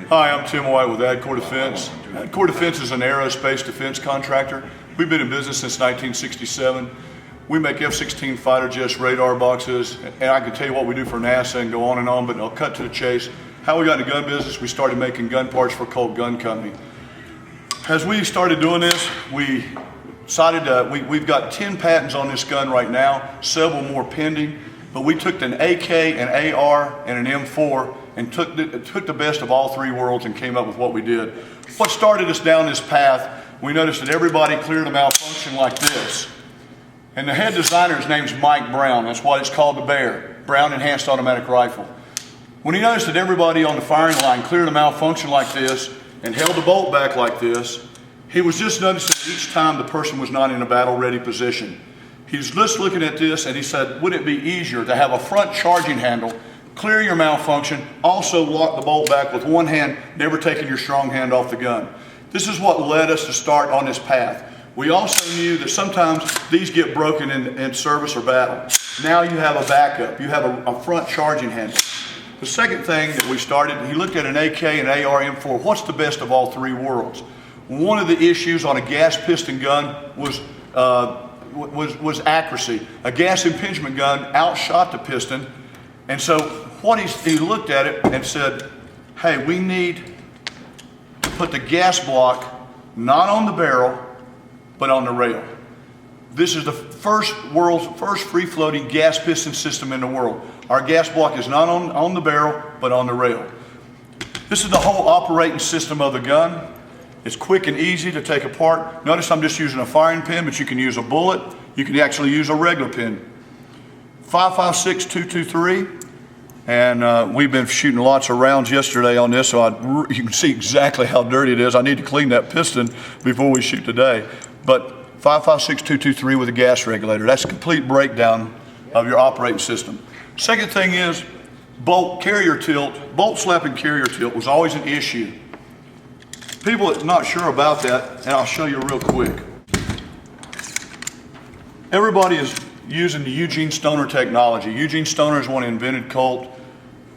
Hi, I'm Tim White with Adcor Defense. Adcor Defense is an aerospace defense contractor. We've been in business since 1967. We make F-16 fighter jets, radar boxes, and I can tell you what we do for NASA and go on and on, but I'll cut to the chase. How we got into gun business, we started making gun parts for Colt Gun Company. As we started doing this, we decided we've got 10 patents on this gun right now, several more pending, but we took an AK, an AR, and an M4 and took the best of all three worlds and came up with what we did. What started us down this path, we noticed that everybody cleared a malfunction like this. And the head designer's name's Mike Brown. That's why it's called the B.E.A.R, Brown Enhanced Automatic Rifle. When he noticed that everybody on the firing line cleared a malfunction like this and held the bolt back like this, he was just noticing each time the person was not in a battle-ready position. He was just looking at this and he said, wouldn't it be easier to have a front charging handle, clear your malfunction, also lock the bolt back with one hand, never taking your strong hand off the gun. This is what led us to start on this path. We also knew that sometimes these get broken in service or battle. Now you have a backup, you have a front charging handle. The second thing that we started, he looked at an AK and AR M4, what's the best of all three worlds? One of the issues on a gas piston gun was accuracy. A gas impingement gun outshot the piston, and so he looked at it and said, hey, we need to put the gas block not on the barrel, but on the rail. This is the world's first free-floating gas piston system in the world. Our gas block is not on the barrel, but on the rail. This is the whole operating system of the gun. It's quick and easy to take apart. Notice I'm just using a firing pin, but you can use a bullet. You can actually use a regular pin. 5.56 .223. And we've been shooting lots of rounds yesterday on this, so you can see exactly how dirty it is. I need to clean that piston before we shoot today. But 5.56 .223 with a gas regulator. That's a complete breakdown of your operating system. Second thing is bolt carrier tilt. Bolt slap and carrier tilt was always an issue. People are not sure about that, and I'll show you real quick. Everybody is using the Eugene Stoner technology. Eugene Stoner is one who invented Colt,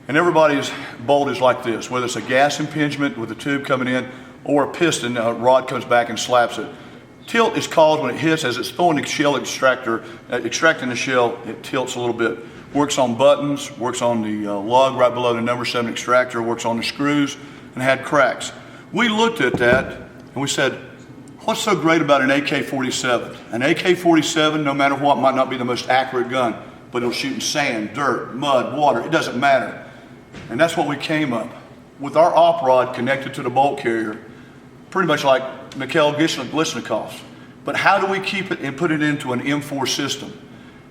and everybody's bolt is like this, whether it's a gas impingement with a tube coming in or a piston, a rod comes back and slaps it. Tilt is caused when it hits as it's throwing the shell extractor, extracting the shell, it tilts a little bit. Works on buttons, works on the lug right below the number 7 extractor, works on the screws, and had cracks. We looked at that and we said, what's so great about an AK-47? An AK-47, no matter what, might not be the most accurate gun, but it'll shoot in sand, dirt, mud, water, it doesn't matter. And that's what we came up with our op rod connected to the bolt carrier, pretty much like Mikhail Glishnikov's. But how do we keep it and put it into an M4 system?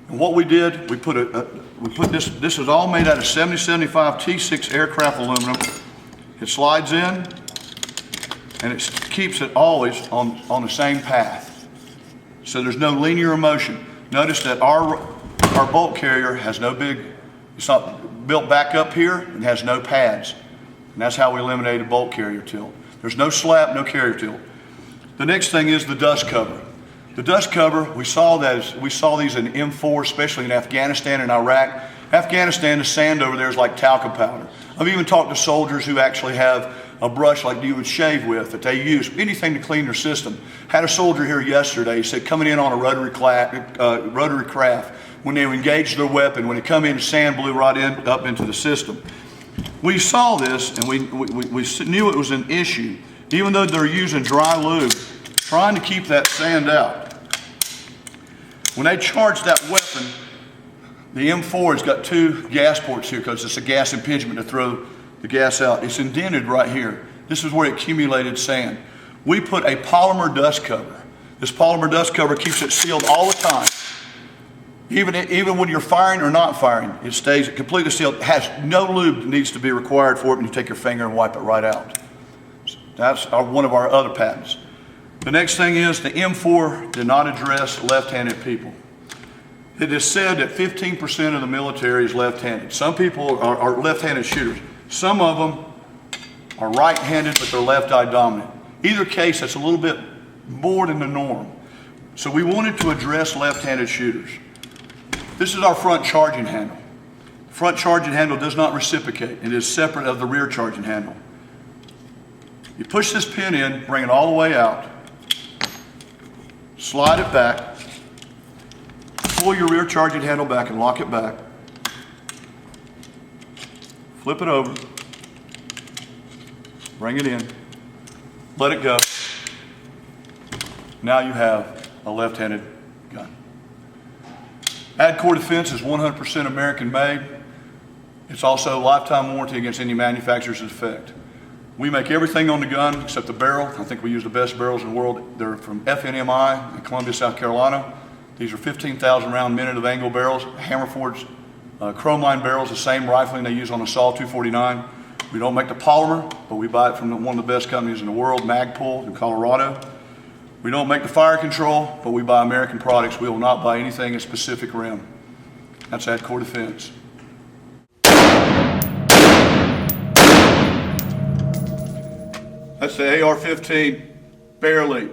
And what we did, we put this is all made out of 7075 T6 aircraft aluminum. It slides in, and it keeps it always on the same path. So there's no linear motion. Notice that our bolt carrier has it's not built back up here and has no pads. And that's how we eliminated bolt carrier tilt. There's no slap, no carrier tilt. The next thing is the dust cover. The dust cover, we saw these in M4, especially in Afghanistan and Iraq. Afghanistan, the sand over there is like talcum powder. I've even talked to soldiers who actually have a brush like you would shave with that they use, anything to clean their system. Had a soldier here yesterday, he said coming in on a rotary craft, when they engaged their weapon, when it come in, the sand blew right up into the system. We saw this and we knew it was an issue, even though they're using dry lube, trying to keep that sand out. When they charge that weapon, the M4 has got 2 gas ports here because it's a gas impingement to throw the gas out. It's indented right here. This is where it accumulated sand. We put a polymer dust cover. This polymer dust cover keeps it sealed all the time. Even when you're firing or not firing, it stays completely sealed. It has no lube that needs to be required for it, and you take your finger and wipe it right out. That's one of our other patents. The next thing is the M4 did not address left-handed people. It is said that 15% of the military is left-handed. Some people are left-handed shooters. Some of them are right-handed, but they're left-eye dominant. Either case, that's a little bit more than the norm. So we wanted to address left-handed shooters. This is our front charging handle. The front charging handle does not reciprocate. It is separate of the rear charging handle. You push this pin in, bring it all the way out, slide it back, pull your rear charging handle back and lock it back, flip it over, bring it in, let it go. Now you have a left-handed gun. Adcor Defense is 100% American made. It's also a lifetime warranty against any manufacturer's defect. We make everything on the gun except the barrel. I think we use the best barrels in the world. They're from FNMI in Columbia, South Carolina. These are 15,000 round minute of angle barrels. Hammerford's chrome line barrels, the same rifling they use on the SAW 249. We don't make the polymer, but we buy it from one of the best companies in the world, Magpul in Colorado. We don't make the fire control, but we buy American products. We will not buy anything at Pacific Rim. That's Adcor Defense. That's the AR-15 barely.